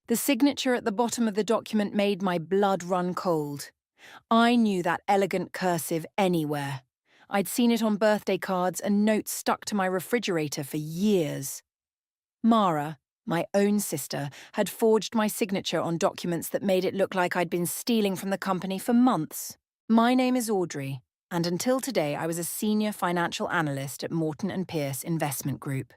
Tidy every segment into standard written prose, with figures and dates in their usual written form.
The signature at the bottom of the document made my blood run cold. I knew that elegant cursive anywhere. I'd seen it on birthday cards and notes stuck to my refrigerator for years. Mara, my own sister, had forged my signature on documents that made it look like I'd been stealing from the company for months. My name is Audrey, and until today I was a senior financial analyst at Morton & Pierce Investment Group.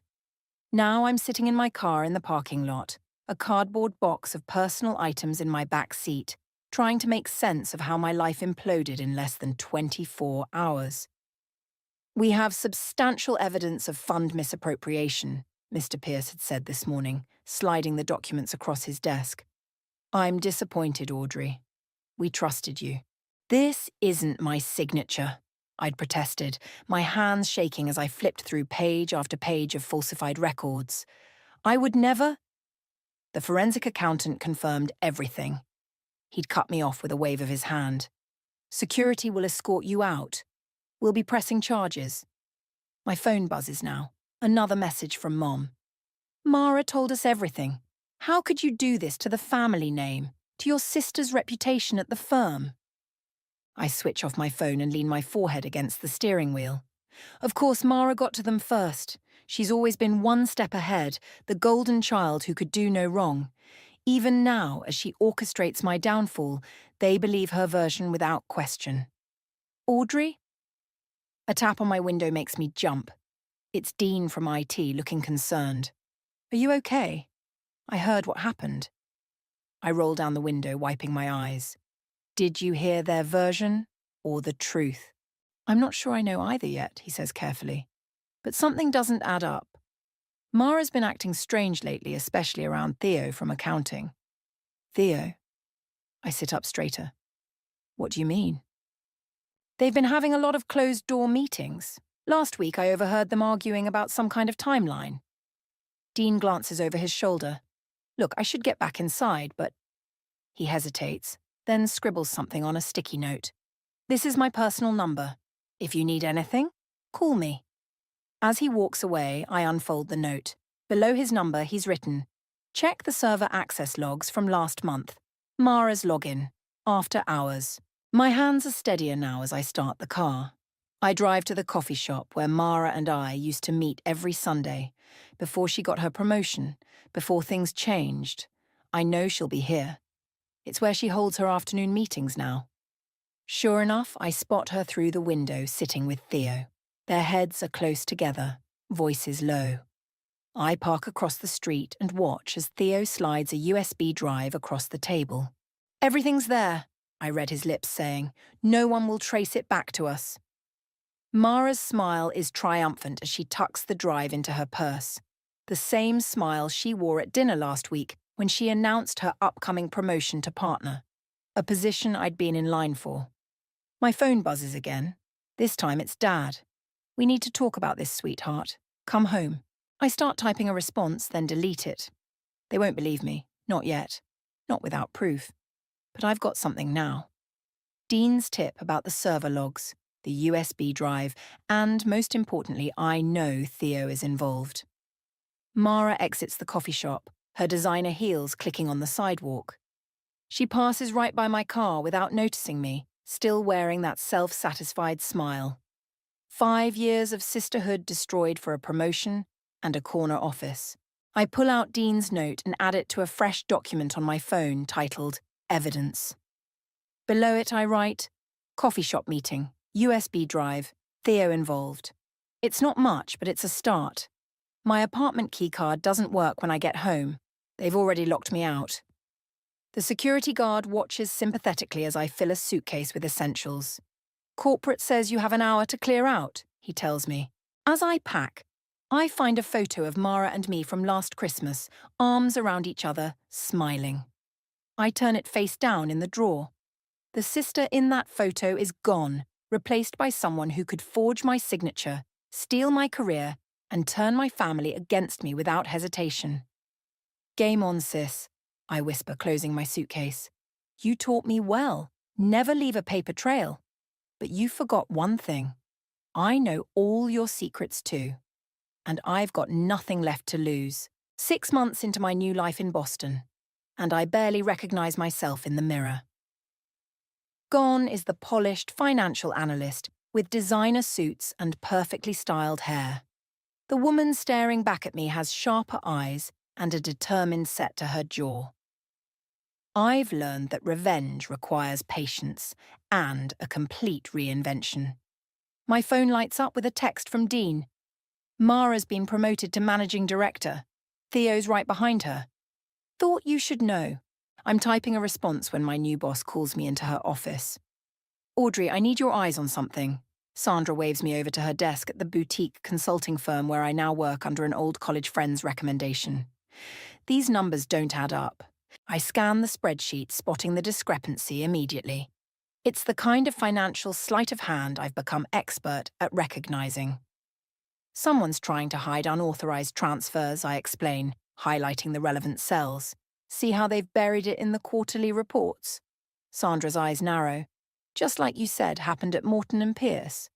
Now I'm sitting in my car in the parking lot, a cardboard box of personal items in my back seat, trying to make sense of how my life imploded in less than 24 hours. We have substantial evidence of fund misappropriation, Mr. Pierce had said this morning, sliding the documents across his desk. I'm disappointed, Audrey. We trusted you. This isn't my signature, I'd protested, my hands shaking as I flipped through page after page of falsified records. I would never... The forensic accountant confirmed everything. He'd cut me off with a wave of his hand. Security will escort you out. We'll be pressing charges. My phone buzzes now. Another message from Mom. Mara told us everything. How could you do this to the family name, to your sister's reputation at the firm? I switch off my phone and lean my forehead against the steering wheel. Of course, Mara got to them first. She's always been one step ahead, the golden child who could do no wrong. Even now, as she orchestrates my downfall, they believe her version without question. Audrey? A tap on my window makes me jump. It's Dean from IT, looking concerned. Are you okay? I heard what happened. I roll down the window, wiping my eyes. Did you hear their version or the truth? I'm not sure I know either yet, he says carefully. But something doesn't add up. Mara's been acting strange lately, especially around Theo from accounting. Theo? I sit up straighter. What do you mean? They've been having a lot of closed-door meetings. Last week I overheard them arguing about some kind of timeline. Dean glances over his shoulder. Look, I should get back inside, but... He hesitates, then scribbles something on a sticky note. This is my personal number. If you need anything, call me. As he walks away, I unfold the note. Below his number, he's written, check the server access logs from last month. Mara's login. After hours. My hands are steadier now as I start the car. I drive to the coffee shop where Mara and I used to meet every Sunday. Before she got her promotion, before things changed. I know she'll be here. It's where she holds her afternoon meetings now. Sure enough, I spot her through the window sitting with Theo. Their heads are close together, voices low. I park across the street and watch as Theo slides a USB drive across the table. Everything's there, I read his lips saying. No one will trace it back to us. Mara's smile is triumphant as she tucks the drive into her purse. The same smile she wore at dinner last week when she announced her upcoming promotion to partner, a position I'd been in line for. My phone buzzes again. This time it's Dad. We need to talk about this, sweetheart. Come home. I start typing a response, then delete it. They won't believe me. Not yet. Not without proof. But I've got something now. Dean's tip about the server logs, the USB drive, and, most importantly, I know Theo is involved. Mara exits the coffee shop, her designer heels clicking on the sidewalk. She passes right by my car without noticing me, still wearing that self-satisfied smile. 5 years of sisterhood destroyed for a promotion and a corner office. I pull out Dean's note and add it to a fresh document on my phone titled Evidence. Below it I write, coffee shop meeting, USB drive, Theo involved. It's not much, but it's a start. My apartment keycard doesn't work when I get home. They've already locked me out. The security guard watches sympathetically as I fill a suitcase with essentials. Corporate says you have an hour to clear out, he tells me. As I pack, I find a photo of Mara and me from last Christmas, arms around each other, smiling. I turn it face down in the drawer. The sister in that photo is gone, replaced by someone who could forge my signature, steal my career, and turn my family against me without hesitation. Game on, sis, I whisper, closing my suitcase. You taught me well. Never leave a paper trail. But you forgot one thing. I know all your secrets too. And I've got nothing left to lose. 6 months into my new life in Boston. and I barely recognize myself in the mirror. Gone is the polished financial analyst with designer suits and perfectly styled hair. The woman staring back at me has sharper eyes and a determined set to her jaw. I've learned that revenge requires patience and a complete reinvention. My phone lights up with a text from Dean. Mara's been promoted to managing director. Theo's right behind her. Thought you should know. I'm typing a response when my new boss calls me into her office. Audrey, I need your eyes on something. Sandra waves me over to her desk at the boutique consulting firm where I now work under an old college friend's recommendation. These numbers don't add up. I scan the spreadsheet, spotting the discrepancy immediately. It's the kind of financial sleight of hand I've become expert at recognizing. Someone's trying to hide unauthorized transfers, I explain, highlighting the relevant cells. See how they've buried it in the quarterly reports? Sandra's eyes narrow. Just like you said happened at Morton and Pierce.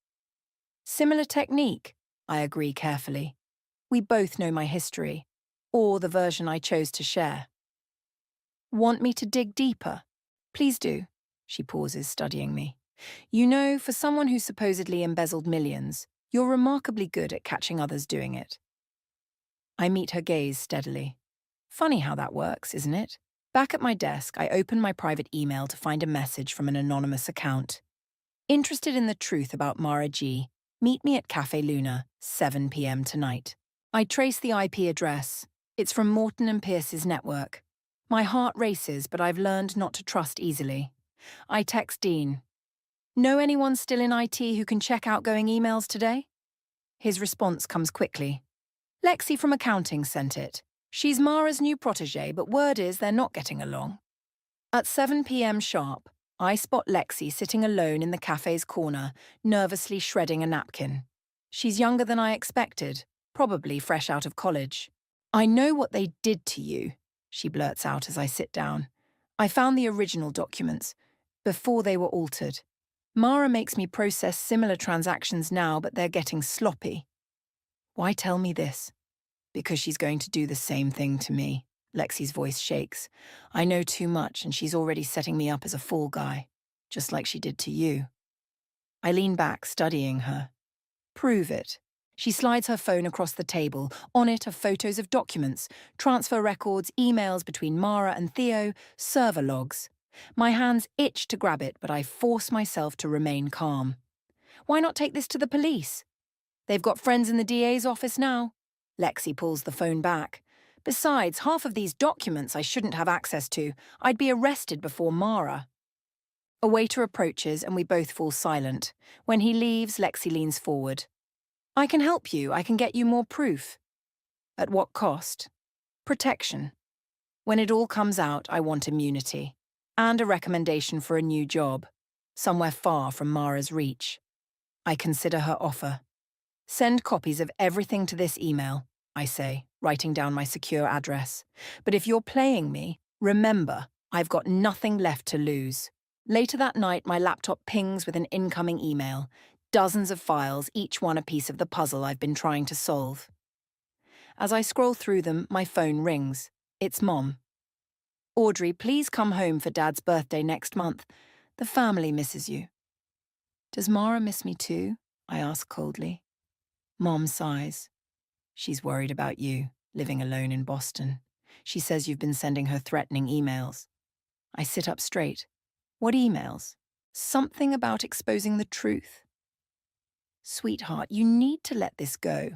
Similar technique, I agree carefully. We both know my history, or the version I chose to share. Want me to dig deeper? Please do. She pauses, studying me. You know, for someone who supposedly embezzled millions, you're remarkably good at catching others doing it. I meet her gaze steadily. Funny how that works, isn't it? Back at my desk, I open my private email to find a message from an anonymous account. Interested in the truth about Mara G, meet me at Café Luna, 7 p.m. tonight. I trace the IP address. It's from Morton and Pierce's network. My heart races, but I've learned not to trust easily. I text Dean. Know anyone still in IT who can check outgoing emails today? His response comes quickly. Lexi from accounting sent it. She's Mara's new protégé, but word is they're not getting along. At 7 p.m. sharp, I spot Lexi sitting alone in the cafe's corner, nervously shredding a napkin. She's younger than I expected, probably fresh out of college. I know what they did to you, she blurts out as I sit down. I found the original documents, before they were altered. Mara makes me process similar transactions now, but they're getting sloppy. Why tell me this? Because she's going to do the same thing to me. Lexi's voice shakes. I know too much, and she's already setting me up as a fall guy, just like she did to you. I lean back, studying her. Prove it. She slides her phone across the table. On it are photos of documents, transfer records, emails between Mara and Theo, server logs. My hands itch to grab it, but I force myself to remain calm. Why not take this to the police? They've got friends in the DA's office now. Lexi pulls the phone back. Besides, half of these documents I shouldn't have access to. I'd be arrested before Mara. A waiter approaches and we both fall silent. When he leaves, Lexi leans forward. I can help you. I can get you more proof. At what cost? Protection. When it all comes out, I want immunity. And a recommendation for a new job. Somewhere far from Mara's reach. I consider her offer. Send copies of everything to this email, I say, writing down my secure address. But if you're playing me, remember, I've got nothing left to lose. Later that night, my laptop pings with an incoming email. Dozens of files, each one a piece of the puzzle I've been trying to solve. As I scroll through them, my phone rings. It's Mom. Audrey, please come home for Dad's birthday next month. The family misses you. Does Mara miss me too? I ask coldly. Mom sighs. She's worried about you, living alone in Boston. She says you've been sending her threatening emails. I sit up straight. What emails? Something about exposing the truth. Sweetheart, you need to let this go.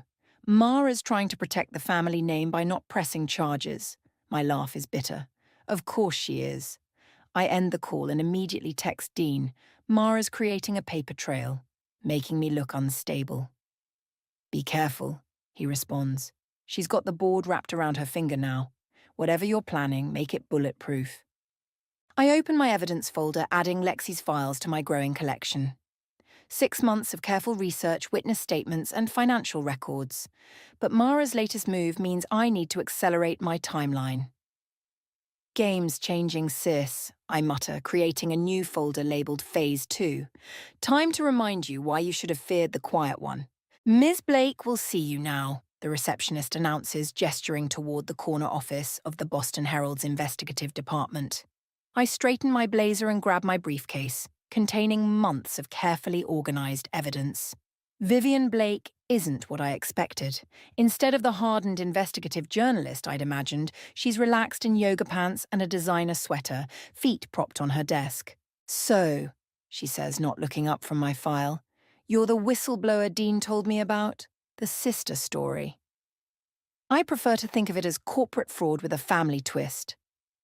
Mara's trying to protect the family name by not pressing charges. My laugh is bitter. Of course she is. I end the call and immediately text Dean. Mara's creating a paper trail, making me look unstable. Be careful, he responds. She's got the board wrapped around her finger now. Whatever you're planning, make it bulletproof. I open my evidence folder, adding Lexi's files to my growing collection. 6 months of careful research, witness statements, and financial records. But Mara's latest move means I need to accelerate my timeline. Games changing sis, I mutter, creating a new folder labelled Phase 2. Time to remind you why you should have feared the quiet one. Ms. Blake will see you now. the receptionist announces, gesturing toward the corner office of the Boston Herald's investigative department. I straighten my blazer and grab my briefcase, containing months of carefully organized evidence. Vivian Blake isn't what I expected. Instead of the hardened investigative journalist I'd imagined, she's relaxed in yoga pants and a designer sweater, feet propped on her desk. "So," she says, not looking up from my file, "you're the whistleblower Dean told me about? The sister story." I prefer to think of it as corporate fraud with a family twist.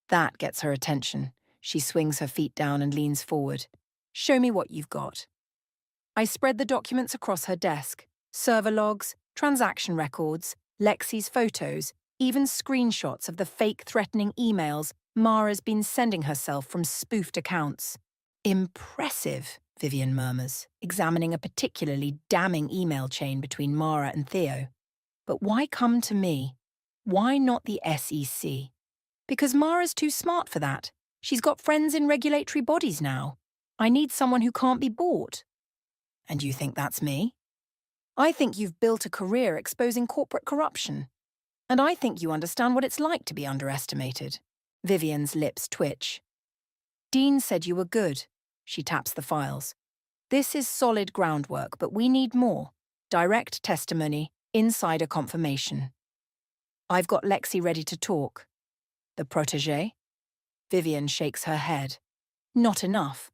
That gets her attention. She swings her feet down and leans forward. "Show me what you've got." I spread the documents across her desk. Server logs, transaction records, Lexi's photos, even screenshots of the fake threatening emails Mara's been sending herself from spoofed accounts. "Impressive," Vivian murmurs, examining a particularly damning email chain between Mara and Theo. "But why come to me? Why not the SEC? Because Mara's too smart for that. She's got friends in regulatory bodies now. I need someone who can't be bought." "And you think that's me?" "I think you've built a career exposing corporate corruption. And I think you understand what it's like to be underestimated." Vivian's lips twitch. "Dean said you were good." She taps the files. "This is solid groundwork, but we need more. Direct testimony, insider confirmation." "I've got Lexi ready to talk." "The protégé?" Vivian shakes her head. "Not enough.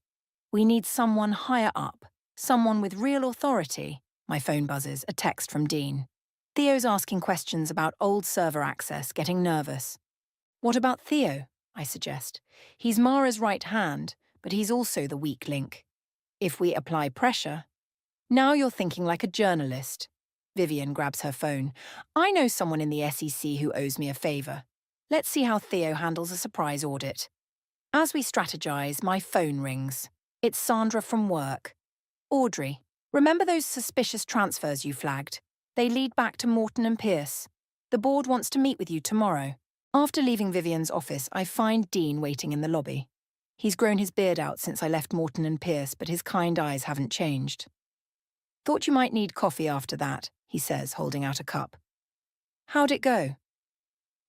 We need someone higher up, someone with real authority." My phone buzzes, a text from Dean. Theo's asking questions about old server access, getting nervous. "What about Theo?" I suggest. "He's Mara's right hand, but he's also the weak link. If we apply pressure..." "Now you're thinking like a journalist." Vivian grabs her phone. "I know someone in the SEC who owes me a favour. Let's see how Theo handles a surprise audit." As we strategize, my phone rings. It's Sandra from work. "Audrey, remember those suspicious transfers you flagged? They lead back to Morton and Pierce. The board wants to meet with you tomorrow." After leaving Vivian's office, I find Dean waiting in the lobby. He's grown his beard out since I left Morton and Pierce, but his kind eyes haven't changed. "Thought you might need coffee after that," he says, holding out a cup. "How'd it go?"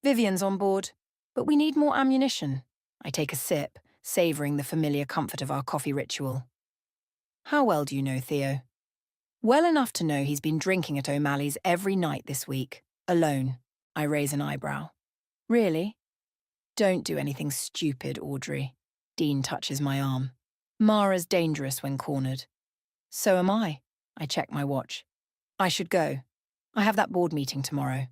"Vivian's on board, but we need more ammunition." I take a sip, savouring the familiar comfort of our coffee ritual. "How well do you know Theo?" "Well enough to know he's been drinking at O'Malley's every night this week, alone." I raise an eyebrow. "Really?" "Don't do anything stupid, Audrey." Dean touches my arm. "Mara's dangerous when cornered." "So am I." I check my watch. "I should go. I have that board meeting tomorrow."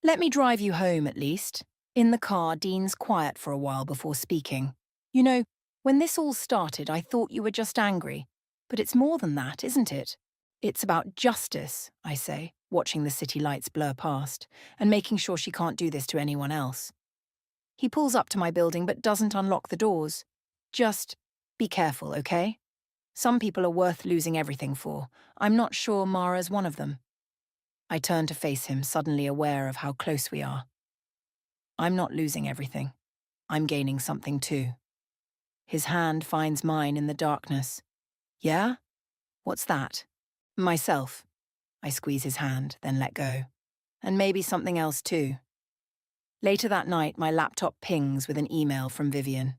"Let me drive you home, at least." In the car, Dean's quiet for a while before speaking. "You know, when this all started, I thought you were just angry. But it's more than that, isn't it? It's about justice," I say, watching the city lights blur past, and making sure she can't do this to anyone else. He pulls up to my building but doesn't unlock the doors. "Just be careful, okay? Some people are worth losing everything for. I'm not sure Mara's one of them." I turn to face him, suddenly aware of how close we are. "I'm not losing everything. I'm gaining something too." His hand finds mine in the darkness. "Yeah? What's that?" "Myself." I squeeze his hand, then let go. "And maybe something else too." Later that night, my laptop pings with an email from Vivian.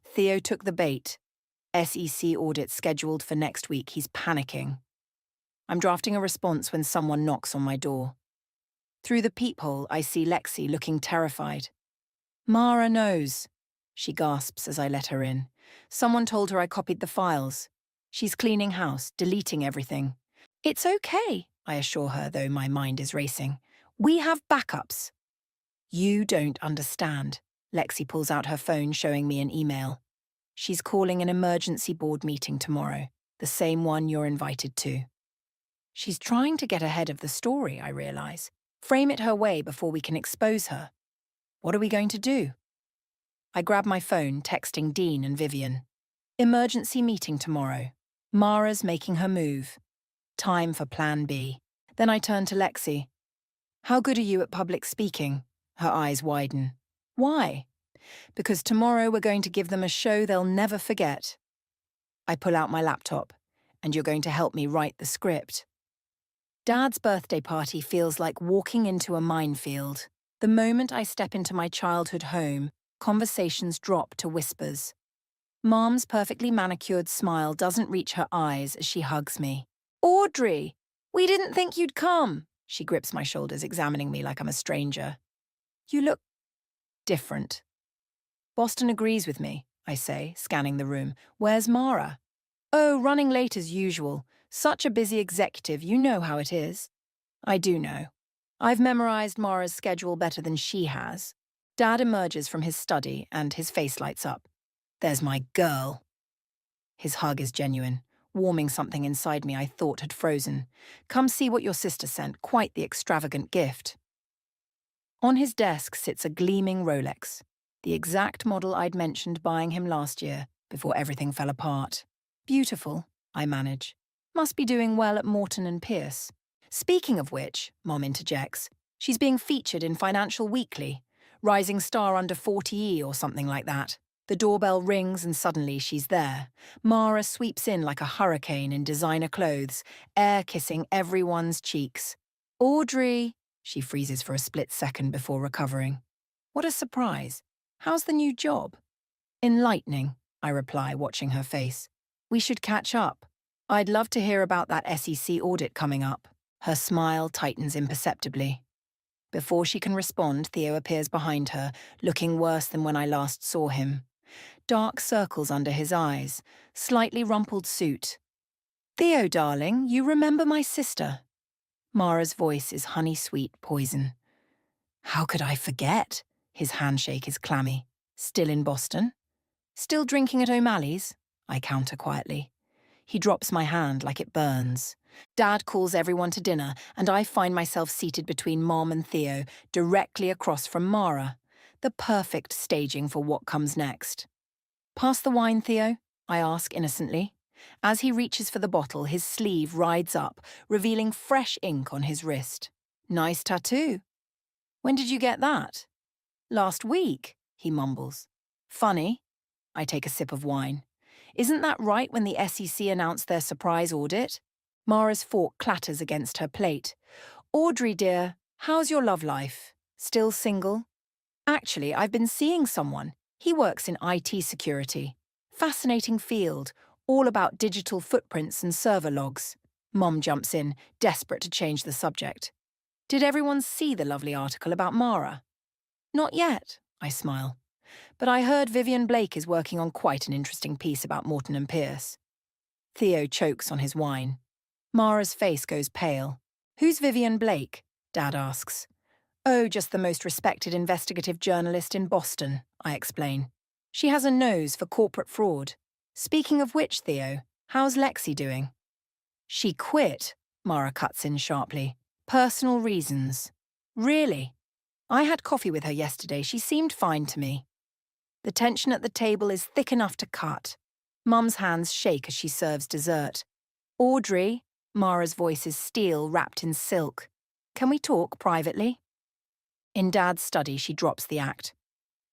"Theo took the bait. SEC audit scheduled for next week. He's panicking." I'm drafting a response when someone knocks on my door. Through the peephole, I see Lexi looking terrified. "Mara knows," she gasps as I let her in. "Someone told her I copied the files. She's cleaning house, deleting everything." "It's okay," I assure her, though my mind is racing. "We have backups." "You don't understand." Lexi pulls out her phone, showing me an email. "She's calling an emergency board meeting tomorrow, the same one you're invited to." She's trying to get ahead of the story, I realise. Frame it her way before we can expose her. What are we going to do? I grab my phone, texting Dean and Vivian. "Emergency meeting tomorrow. Mara's making her move. Time for Plan B." Then I turn to Lexi. "How good are you at public speaking?" Her eyes widen. "Why?" "Because tomorrow we're going to give them a show they'll never forget." I pull out my laptop. "And you're going to help me write the script." Dad's birthday party feels like walking into a minefield. The moment I step into my childhood home, conversations drop to whispers. Mom's perfectly manicured smile doesn't reach her eyes as she hugs me. Audrey! We didn't think you'd come. She grips my shoulders, examining me like I'm a stranger. You look different. Boston agrees with me, I say, scanning the room. Where's Mara? Oh, running late as usual. Such a busy executive, you know how it is. I do know. I've memorized Mara's schedule better than she has. Dad emerges from his study and his face lights up. There's my girl. His hug is genuine, warming something inside me I thought had frozen. Come see what your sister sent, quite the extravagant gift. On his desk sits a gleaming Rolex, the exact model I'd mentioned buying him last year, before everything fell apart. Beautiful, I manage. Must be doing well at Morton and Pierce. Speaking of which, Mom interjects, she's being featured in Financial Weekly, rising star under 40E or something like that. The doorbell rings and suddenly she's there. Mara sweeps in like a hurricane in designer clothes, air kissing everyone's cheeks. Audrey! She freezes for a split second before recovering. What a surprise. How's the new job? Enlightening, I reply, watching her face. We should catch up. I'd love to hear about that SEC audit coming up. Her smile tightens imperceptibly. Before she can respond, Theo appears behind her, looking worse than when I last saw him. Dark circles under his eyes, slightly rumpled suit. Theo, darling, you remember my sister? Mara's voice is honey-sweet poison. How could I forget? His handshake is clammy. Still in Boston? Still drinking at O'Malley's? I counter quietly. He drops my hand like it burns. Dad calls everyone to dinner, and I find myself seated between Mom and Theo, directly across from Mara. The perfect staging for what comes next. Pass the wine, Theo, I ask innocently. As he reaches for the bottle, his sleeve rides up, revealing fresh ink on his wrist. Nice tattoo. When did you get that? Last week, he mumbles. Funny. I take a sip of wine. Isn't that right when the SEC announced their surprise audit? Mara's fork clatters against her plate. Audrey, dear, how's your love life? Still single? Actually, I've been seeing someone. He works in IT security. Fascinating field, all about digital footprints and server logs. Mom jumps in, desperate to change the subject. Did everyone see the lovely article about Mara? Not yet, I smile. But I heard Vivian Blake is working on quite an interesting piece about Morton and Pierce. Theo chokes on his wine. Mara's face goes pale. Who's Vivian Blake? Dad asks. Oh, just the most respected investigative journalist in Boston, I explain. She has a nose for corporate fraud. Speaking of which, Theo, how's Lexi doing? She quit, Mara cuts in sharply. Personal reasons. Really? I had coffee with her yesterday. She seemed fine to me. The tension at the table is thick enough to cut. Mum's hands shake as she serves dessert. Audrey, Mara's voice is steel wrapped in silk. Can we talk privately? In Dad's study, she drops the act.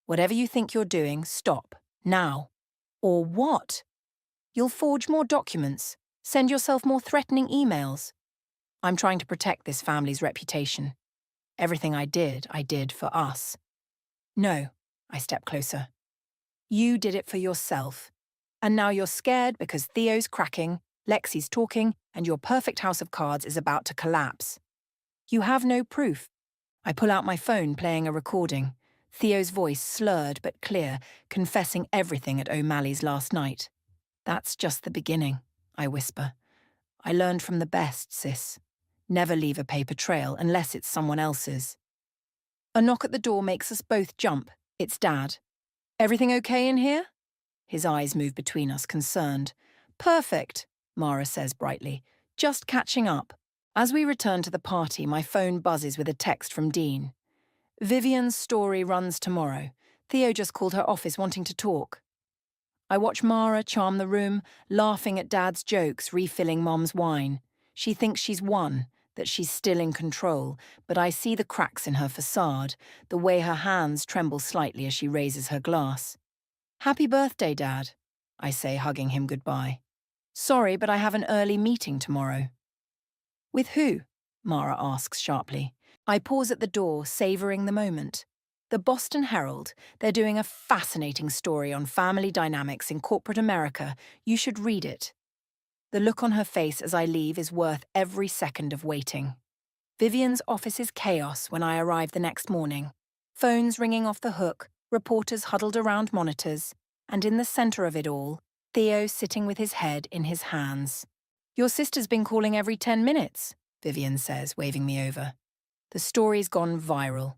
Whatever you think you're doing, stop. Now. Or what? You'll forge more documents. Send yourself more threatening emails. I'm trying to protect this family's reputation. Everything I did for us. No, I step closer. You did it for yourself. And now you're scared because Theo's cracking, Lexi's talking, and your perfect house of cards is about to collapse. You have no proof. I pull out my phone, playing a recording. Theo's voice slurred but clear, confessing everything at O'Malley's last night. That's just the beginning, I whisper. I learned from the best, sis. Never leave a paper trail unless it's someone else's. A knock at the door makes us both jump. It's Dad. Everything okay in here? His eyes move between us, concerned. Perfect, Mara says brightly. Just catching up. As we return to the party, my phone buzzes with a text from Dean. Vivian's story runs tomorrow. Theo just called her office wanting to talk. I watch Mara charm the room, laughing at Dad's jokes, refilling Mom's wine. She thinks she's won, that she's still in control, but I see the cracks in her facade, the way her hands tremble slightly as she raises her glass. Happy birthday, Dad, I say, hugging him goodbye. Sorry, but I have an early meeting tomorrow. With who? Mara asks sharply. I pause at the door, savouring the moment. The Boston Herald, they're doing a fascinating story on family dynamics in corporate America. You should read it. The look on her face as I leave is worth every second of waiting. Vivian's office is chaos when I arrive the next morning. Phones ringing off the hook, reporters huddled around monitors, and in the centre of it all, Theo sitting with his head in his hands. Your sister's been calling every 10 minutes, Vivian says, waving me over. The story's gone viral.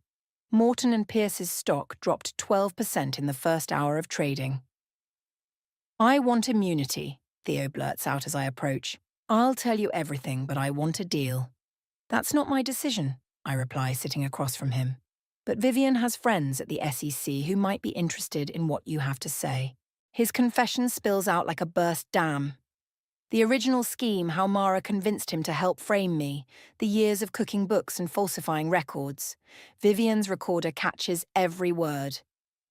Morton and Pierce's stock dropped 12% in the first hour of trading. I want immunity, Theo blurts out as I approach. I'll tell you everything, but I want a deal. That's not my decision, I reply, sitting across from him. But Vivian has friends at the SEC who might be interested in what you have to say. His confession spills out like a burst dam. The original scheme, how Mara convinced him to help frame me, the years of cooking books and falsifying records. Vivian's recorder catches every word.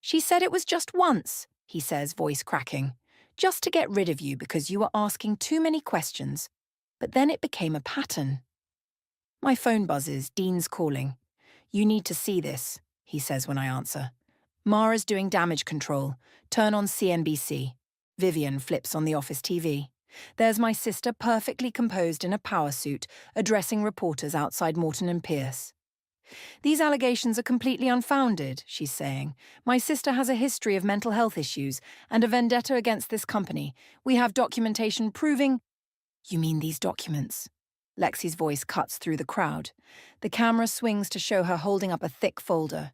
She said it was just once, he says, voice cracking. Just to get rid of you because you were asking too many questions. But then it became a pattern. My phone buzzes, Dean's calling. You need to see this, he says when I answer. Mara's doing damage control. Turn on CNBC. Vivian flips on the office TV. There's my sister perfectly composed in a power suit, addressing reporters outside Morton and Pierce. These allegations are completely unfounded, she's saying. My sister has a history of mental health issues and a vendetta against this company. We have documentation proving... You mean these documents? Lexi's voice cuts through the crowd. The camera swings to show her holding up a thick folder.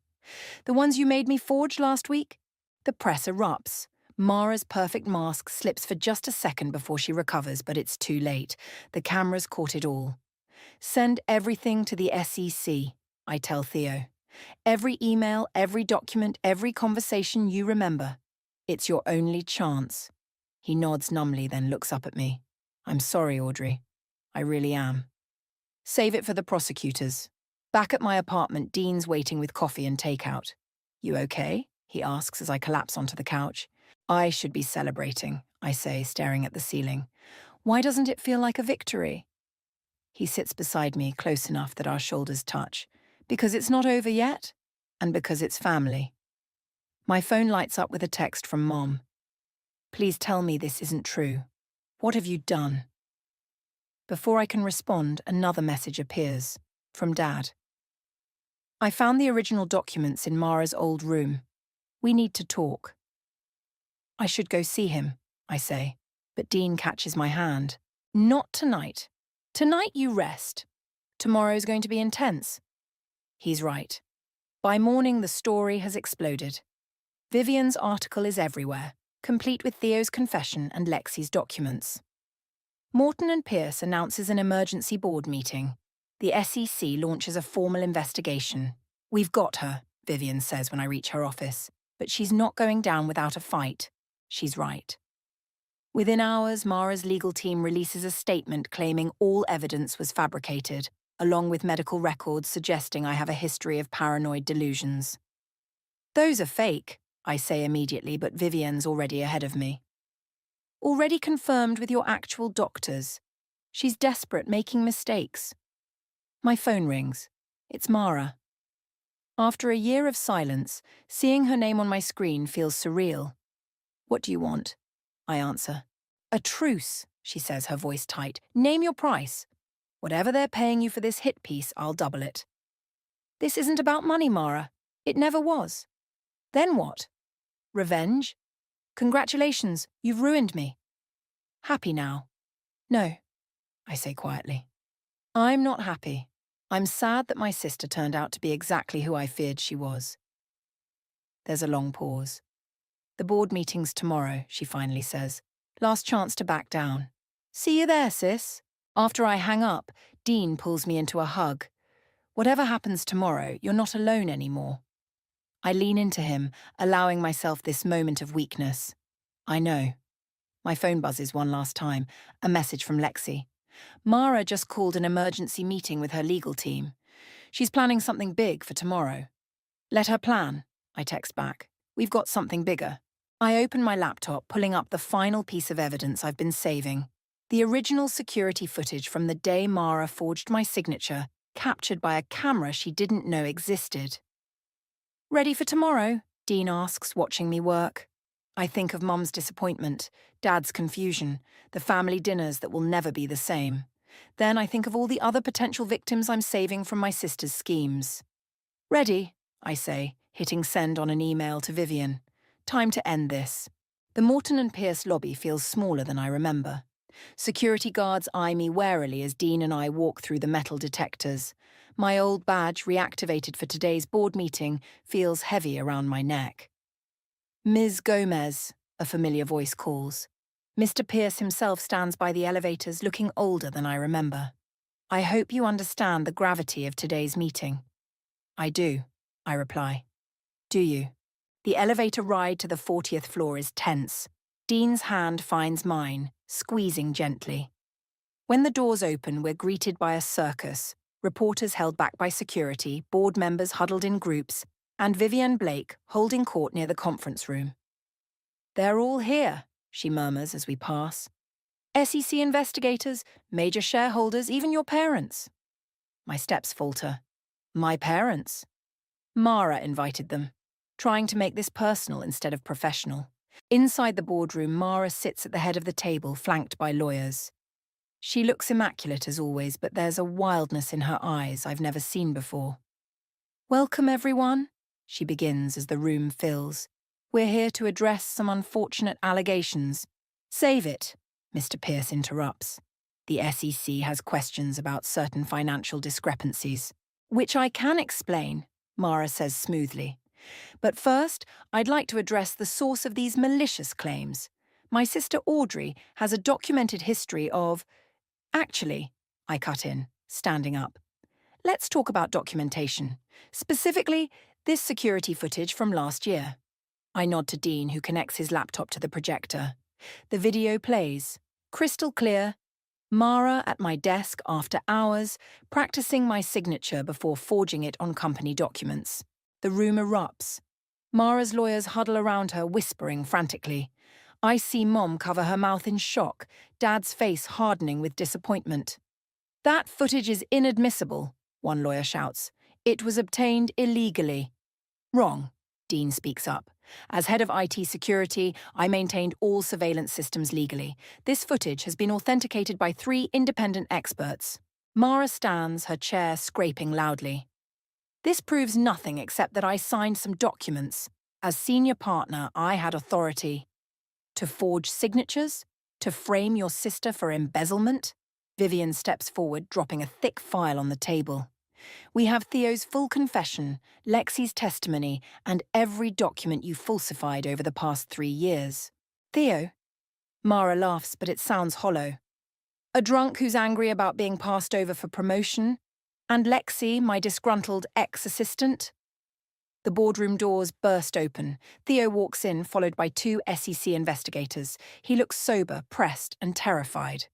The ones you made me forge last week? The press erupts. Mara's perfect mask slips for just a second before she recovers, but it's too late. The cameras caught it all. Send everything to the SEC, I tell Theo. Every email, every document, every conversation you remember. It's your only chance. He nods numbly, then looks up at me. I'm sorry, Audrey. I really am. Save it for the prosecutors. Back at my apartment, Dean's waiting with coffee and takeout. You okay? He asks as I collapse onto the couch. I should be celebrating, I say, staring at the ceiling. Why doesn't it feel like a victory? He sits beside me, close enough that our shoulders touch. Because it's not over yet, and because it's family. My phone lights up with a text from Mom. Please tell me this isn't true. What have you done? Before I can respond, another message appears, from Dad. I found the original documents in Mara's old room. We need to talk. I should go see him, I say, but Dean catches my hand. Not tonight. Tonight you rest. Tomorrow's going to be intense. He's right. By morning, the story has exploded. Vivian's article is everywhere, complete with Theo's confession and Lexi's documents. Morton and Pierce announces an emergency board meeting. The SEC launches a formal investigation. We've got her, Vivian says when I reach her office, but she's not going down without a fight. She's right. Within hours, Mara's legal team releases a statement claiming all evidence was fabricated, along with medical records suggesting I have a history of paranoid delusions. Those are fake, I say immediately, but Vivian's already ahead of me. Already confirmed with your actual doctors. She's desperate, making mistakes. My phone rings. It's Mara. After a year of silence, seeing her name on my screen feels surreal. What do you want? I answer. A truce, she says, her voice tight. Name your price. Whatever they're paying you for this hit piece, I'll double it. This isn't about money, Mara. It never was. Then what? Revenge? Congratulations, you've ruined me. Happy now? No, I say quietly. I'm not happy. I'm sad that my sister turned out to be exactly who I feared she was. There's a long pause. The board meeting's tomorrow, she finally says. Last chance to back down. See you there, sis. After I hang up, Dean pulls me into a hug. Whatever happens tomorrow, you're not alone anymore. I lean into him, allowing myself this moment of weakness. I know. My phone buzzes one last time, a message from Lexi. Mara just called an emergency meeting with her legal team. She's planning something big for tomorrow. Let her plan, I text back. We've got something bigger. I open my laptop, pulling up the final piece of evidence I've been saving. The original security footage from the day Mara forged my signature, captured by a camera she didn't know existed. "Ready for tomorrow?" Dean asks, watching me work. I think of Mum's disappointment, Dad's confusion, the family dinners that will never be the same. Then I think of all the other potential victims I'm saving from my sister's schemes. "Ready," I say, hitting send on an email to Vivian. Time to end this. The Morton and Pierce lobby feels smaller than I remember. Security guards eye me warily as Dean and I walk through the metal detectors. My old badge, reactivated for today's board meeting, feels heavy around my neck. "Ms. Gomez," a familiar voice calls. Mr. Pierce himself stands by the elevators, looking older than I remember. "I hope you understand the gravity of today's meeting." "I do," I reply. "Do you?" The elevator ride to the 40th floor is tense. Dean's hand finds mine, squeezing gently. When the doors open, we're greeted by a circus, reporters held back by security, board members huddled in groups, and Vivian Blake holding court near the conference room. "They're all here," she murmurs as we pass. "SEC investigators, major shareholders, even your parents." My steps falter. My parents? Mara invited them, trying to make this personal instead of professional. Inside the boardroom, Mara sits at the head of the table, flanked by lawyers. She looks immaculate as always, but there's a wildness in her eyes I've never seen before. "Welcome, everyone," she begins as the room fills. "We're here to address some unfortunate allegations." "Save it," Mr. Pierce interrupts. "The SEC has questions about certain financial discrepancies." "Which I can explain," Mara says smoothly. "But first, I'd like to address the source of these malicious claims. My sister Audrey has a documented history of—" "Actually," I cut in, standing up. "Let's talk about documentation. Specifically, this security footage from last year." I nod to Dean, who connects his laptop to the projector. The video plays. Crystal clear. Mara at my desk after hours, practicing my signature before forging it on company documents. The room erupts. Mara's lawyers huddle around her, whispering frantically. I see Mom cover her mouth in shock, Dad's face hardening with disappointment. "That footage is inadmissible," one lawyer shouts. "It was obtained illegally." "Wrong," Dean speaks up. "As head of IT security, I maintained all surveillance systems legally. This footage has been authenticated by 3 independent experts." Mara stands, her chair scraping loudly. "This proves nothing except that I signed some documents. As senior partner, I had authority." "To forge signatures? To frame your sister for embezzlement?" Vivian steps forward, dropping a thick file on the table. "We have Theo's full confession, Lexi's testimony, and every document you falsified over the past 3 years." "Theo?" Mara laughs, but it sounds hollow. "A drunk who's angry about being passed over for promotion? And Lexi, my disgruntled ex-assistant?" The boardroom doors burst open. Theo walks in, followed by 2 SEC investigators. He looks sober, pressed, and terrified.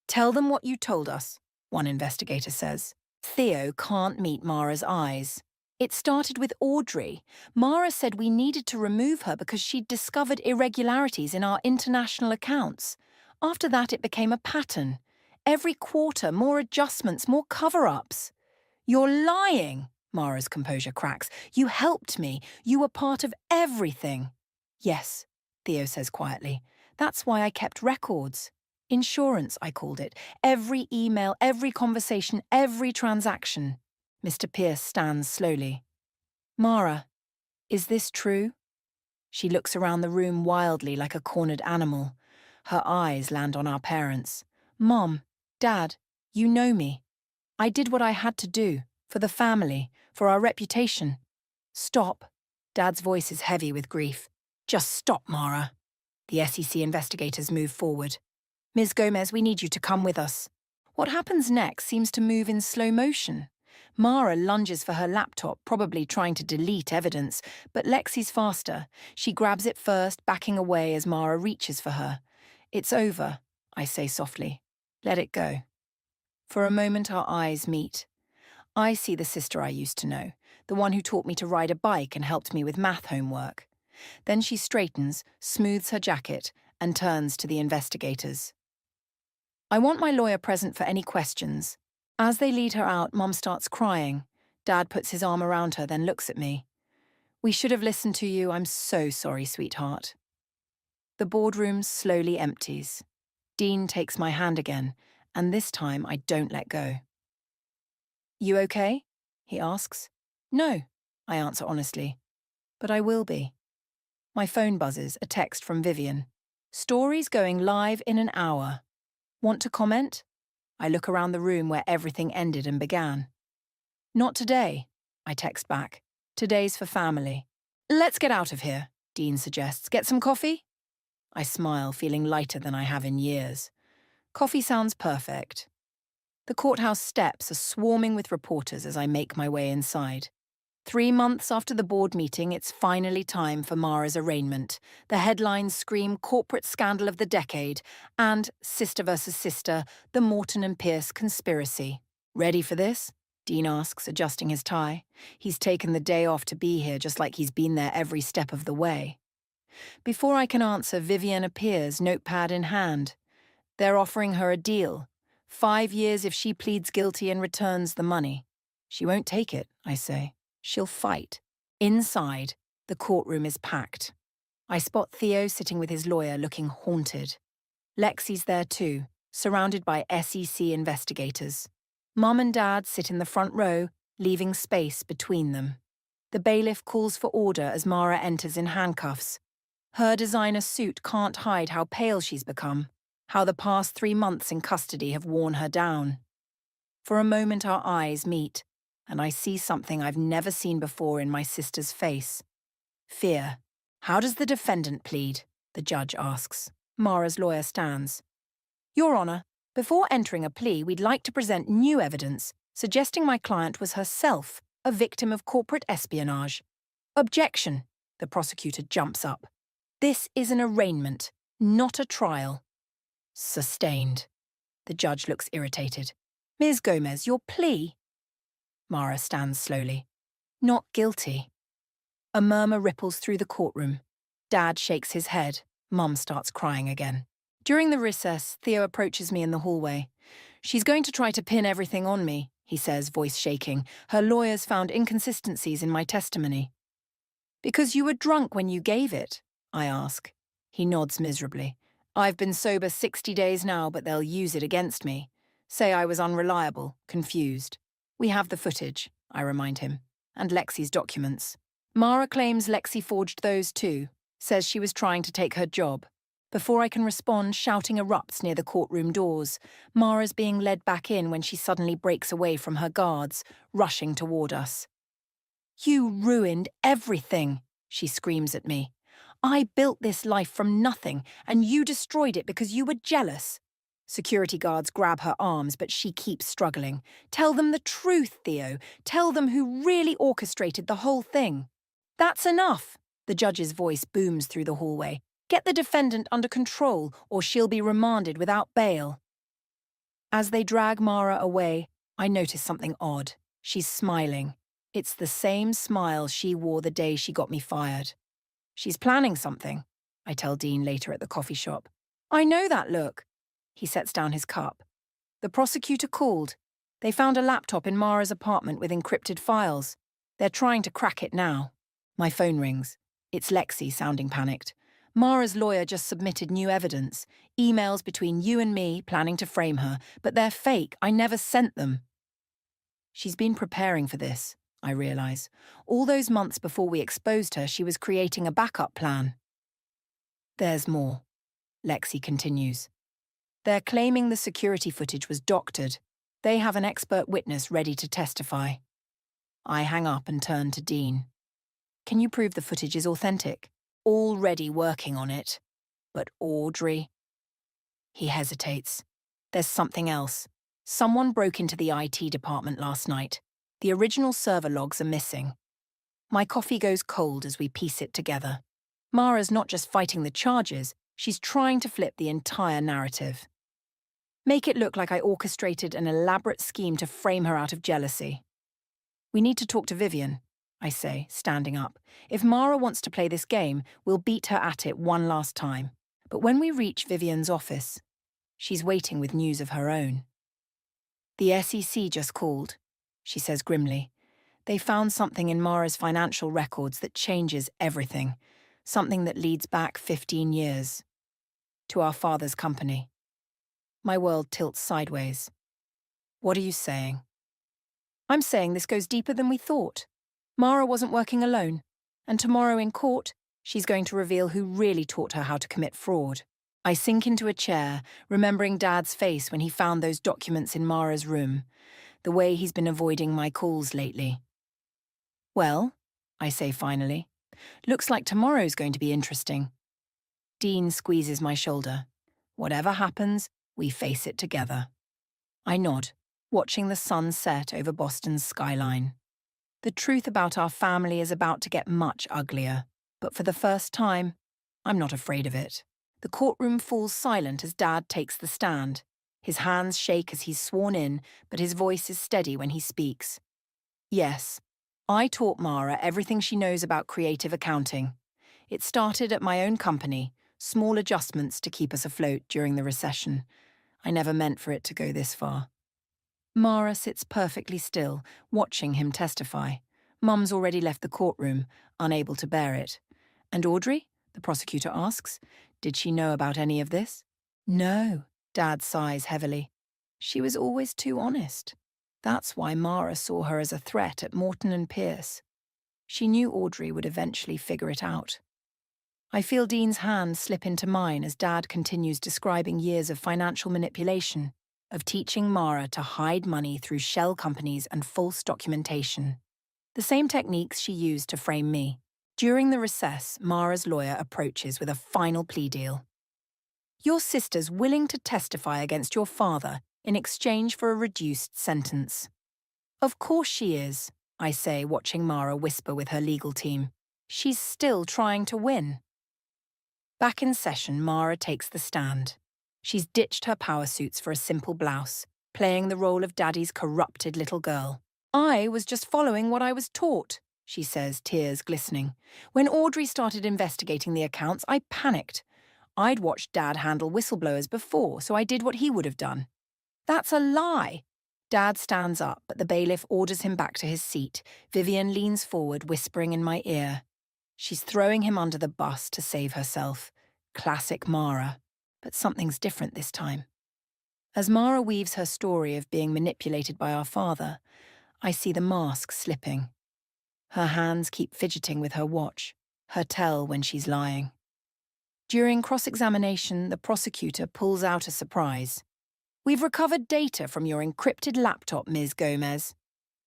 "Tell them what you told us," one investigator says. Theo can't meet Mara's eyes. "It started with Audrey. Mara said we needed to remove her because she'd discovered irregularities in our international accounts. After that, it became a pattern. Every quarter, more adjustments, more cover-ups." "You're lying," Mara's composure cracks. "You helped me. You were part of everything." "Yes," Theo says quietly. "That's why I kept records. Insurance, I called it. Every email, every conversation, every transaction." Mr. Pierce stands slowly. "Mara, is this true?" She looks around the room wildly like a cornered animal. Her eyes land on our parents. "Mom, Dad, you know me. I did what I had to do, for the family, for our reputation." "Stop." Dad's voice is heavy with grief. "Just stop, Mara." The SEC investigators move forward. "Ms. Gomez, we need you to come with us." What happens next seems to move in slow motion. Mara lunges for her laptop, probably trying to delete evidence, but Lexi's faster. She grabs it first, backing away as Mara reaches for her. "It's over," I say softly. "Let it go." For a moment our eyes meet. I see the sister I used to know, the one who taught me to ride a bike and helped me with math homework. Then she straightens, smooths her jacket, and turns to the investigators. I want my lawyer present for any questions. As they lead her out, Mum starts crying. Dad puts his arm around her, then looks at me. We should have listened to you. I'm so sorry, sweetheart. The boardroom slowly empties. Dean takes my hand again, and this time I don't let go. You okay? He asks. No, I answer honestly. But I will be. My phone buzzes, a text from Vivian. Stories going live in an hour. Want to comment? I look around the room where everything ended and began. Not today, I text back. Today's for family. Let's get out of here, Dean suggests. Get some coffee? I smile, feeling lighter than I have in years. Coffee sounds perfect. The courthouse steps are swarming with reporters as I make my way inside. 3 months after the board meeting, it's finally time for Mara's arraignment. The headlines scream corporate scandal of the decade and sister versus sister, the Morton and Pierce conspiracy. Ready for this? Dean asks, adjusting his tie. He's taken the day off to be here, just like he's been there every step of the way. Before I can answer, Vivian appears, notepad in hand. They're offering her a deal. 5 years if she pleads guilty and returns the money. She won't take it, I say. She'll fight. Inside, the courtroom is packed. I spot Theo sitting with his lawyer looking haunted. Lexi's there too, surrounded by SEC investigators. Mum and Dad sit in the front row, leaving space between them. The bailiff calls for order as Mara enters in handcuffs. Her designer suit can't hide how pale she's become, how the past 3 months in custody have worn her down. For a moment our eyes meet, and I see something I've never seen before in my sister's face. Fear. How does the defendant plead? The judge asks. Mara's lawyer stands. Your Honour, before entering a plea, we'd like to present new evidence suggesting my client was herself a victim of corporate espionage. Objection. The prosecutor jumps up. This is an arraignment, not a trial. Sustained. The judge looks irritated. Ms. Gomez, your plea? Mara stands slowly. Not guilty. A murmur ripples through the courtroom. Dad shakes his head. Mum starts crying again. During the recess, Theo approaches me in the hallway. She's going to try to pin everything on me, he says, voice shaking. Her lawyers found inconsistencies in my testimony. Because you were drunk when you gave it, I ask. He nods miserably. I've been sober 60 days now, but they'll use it against me. Say I was unreliable, confused. We have the footage, I remind him, and Lexi's documents. Mara claims Lexi forged those too, says she was trying to take her job. Before I can respond, shouting erupts near the courtroom doors. Mara's being led back in when she suddenly breaks away from her guards, rushing toward us. You ruined everything, she screams at me. I built this life from nothing, and you destroyed it because you were jealous. Security guards grab her arms, but she keeps struggling. Tell them the truth, Theo. Tell them who really orchestrated the whole thing. That's enough, the judge's voice booms through the hallway. Get the defendant under control, or she'll be remanded without bail. As they drag Mara away, I notice something odd. She's smiling. It's the same smile she wore the day she got me fired. She's planning something, I tell Dean later at the coffee shop. I know that look. He sets down his cup. The prosecutor called. They found a laptop in Mara's apartment with encrypted files. They're trying to crack it now. My phone rings. It's Lexi, sounding panicked. Mara's lawyer just submitted new evidence. Emails between you and me, planning to frame her, but they're fake. I never sent them. She's been preparing for this, I realise. All those months before we exposed her, she was creating a backup plan. There's more, Lexi continues. They're claiming the security footage was doctored. They have an expert witness ready to testify. I hang up and turn to Dean. Can you prove the footage is authentic? Already working on it. But Audrey... He hesitates. There's something else. Someone broke into the IT department last night. The original server logs are missing. My coffee goes cold as we piece it together. Mara's not just fighting the charges, she's trying to flip the entire narrative. Make it look like I orchestrated an elaborate scheme to frame her out of jealousy. We need to talk to Vivian, I say, standing up. If Mara wants to play this game, we'll beat her at it one last time. But when we reach Vivian's office, She's waiting with news of her own. The SEC just called, she says grimly. They found something in Mara's financial records that changes everything, something that leads back 15 years. To our father's company. My world tilts sideways. What are you saying? I'm saying this goes deeper than we thought. Mara wasn't working alone, and tomorrow in court, she's going to reveal who really taught her how to commit fraud. I sink into a chair, remembering Dad's face when he found those documents in Mara's room, the way he's been avoiding my calls lately. Well, I say finally, looks like tomorrow's going to be interesting. Dean squeezes my shoulder. Whatever happens, we face it together. I nod, watching the sun set over Boston's skyline. The truth about our family is about to get much uglier, but for the first time, I'm not afraid of it. The courtroom falls silent as Dad takes the stand. His hands shake as he's sworn in, but his voice is steady when he speaks. Yes, I taught Mara everything she knows about creative accounting. It started at my own company, small adjustments to keep us afloat during the recession. I never meant for it to go this far. Mara sits perfectly still, watching him testify. Mum's already left the courtroom, unable to bear it. And Audrey? The prosecutor asks. Did she know about any of this? No, Dad sighs heavily. She was always too honest. That's why Mara saw her as a threat at Morton and Pierce. She knew Audrey would eventually figure it out. I feel Dean's hand slip into mine as Dad continues describing years of financial manipulation, of teaching Mara to hide money through shell companies and false documentation. The same techniques she used to frame me. During the recess, Mara's lawyer approaches with a final plea deal. Your sister's willing to testify against your father in exchange for a reduced sentence. Of course she is, I say, watching Mara whisper with her legal team. She's still trying to win. Back in session, Mara takes the stand. She's ditched her power suits for a simple blouse, playing the role of Daddy's corrupted little girl. I was just following what I was taught, she says, tears glistening. When Audrey started investigating the accounts, I panicked. I'd watched Dad handle whistleblowers before, so I did what he would have done. That's a lie. Dad stands up, but the bailiff orders him back to his seat. Vivian leans forward, whispering in my ear. She's throwing him under the bus to save herself. Classic Mara. But something's different this time. As Mara weaves her story of being manipulated by our father, I see the mask slipping. Her hands keep fidgeting with her watch, her tell when she's lying. During cross-examination, the prosecutor pulls out a surprise. We've recovered data from your encrypted laptop, Ms. Gomez.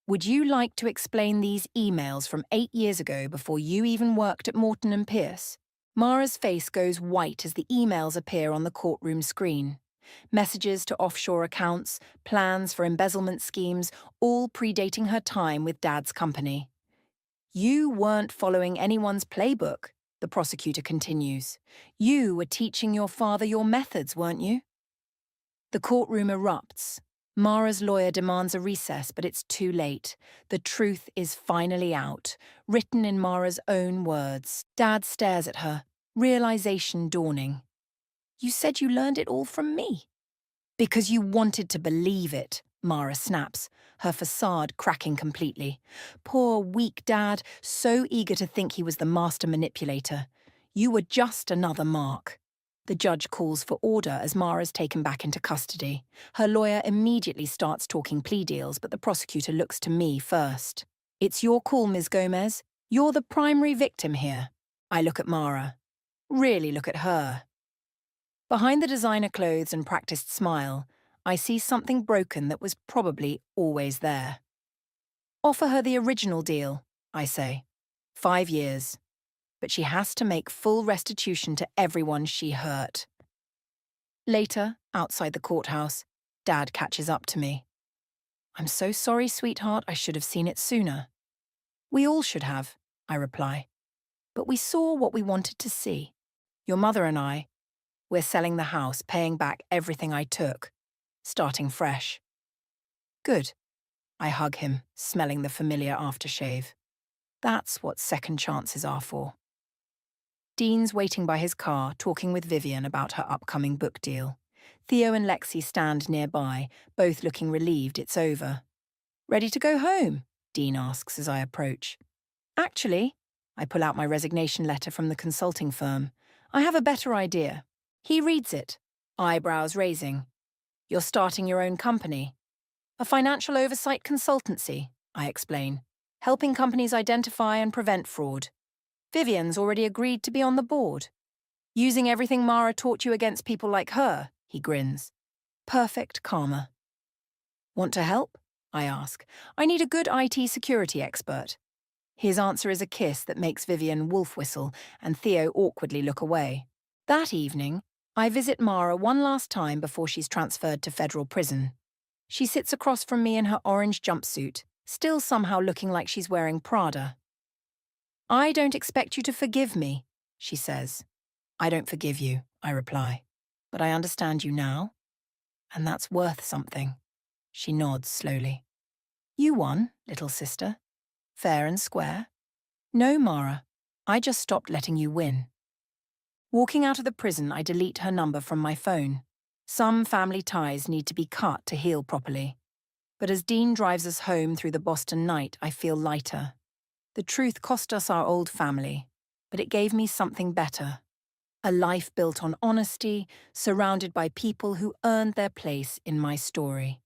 Would you like to explain these emails from 8 years ago before you even worked at Morton and Pierce? Mara's face goes white as the emails appear on the courtroom screen. Messages to offshore accounts, plans for embezzlement schemes, all predating her time with Dad's company. You weren't following anyone's playbook, the prosecutor continues. You were teaching your father your methods, weren't you? The courtroom erupts. Mara's lawyer demands a recess, but it's too late. The truth is finally out, written in Mara's own words. Dad stares at her, realization dawning. You said you learned it all from me. Because you wanted to believe it, Mara snaps, her facade cracking completely. Poor, weak Dad, so eager to think he was the master manipulator. You were just another mark. The judge calls for order as Mara's taken back into custody. Her lawyer immediately starts talking plea deals, but the prosecutor looks to me first. It's your call, Ms. Gomez. You're the primary victim here. I look at Mara. Really look at her. Behind the designer clothes and practiced smile, I see something broken that was probably always there. Offer her the original deal, I say. 5 years. But she has to make full restitution to everyone she hurt. Later, outside the courthouse, Dad catches up to me. I'm so sorry, sweetheart, I should have seen it sooner. We all should have, I reply. But we saw what we wanted to see. Your mother and I, we're selling the house, paying back everything I took, starting fresh. Good. I hug him, smelling the familiar aftershave. That's what second chances are for. Dean's waiting by his car, talking with Vivian about her upcoming book deal. Theo and Lexi stand nearby, both looking relieved it's over. Ready to go home? Dean asks as I approach. Actually, I pull out my resignation letter from the consulting firm. I have a better idea. He reads it, eyebrows raising. You're starting your own company. A financial oversight consultancy, I explain, helping companies identify and prevent fraud. Vivian's already agreed to be on the board. Using everything Mara taught you against people like her, he grins. Perfect karma. Want to help? I ask. I need a good IT security expert. His answer is a kiss that makes Vivian wolf whistle and Theo awkwardly look away. That evening, I visit Mara one last time before she's transferred to federal prison. She sits across from me in her orange jumpsuit, still somehow looking like she's wearing Prada. I don't expect you to forgive me, she says. I don't forgive you, I reply. But I understand you now, and that's worth something. She nods slowly. You won, little sister. Fair and square. No, Mara. I just stopped letting you win. Walking out of the prison, I delete her number from my phone. Some family ties need to be cut to heal properly. But as Dean drives us home through the Boston night, I feel lighter. The truth cost us our old family, but it gave me something better. A life built on honesty, surrounded by people who earned their place in my story.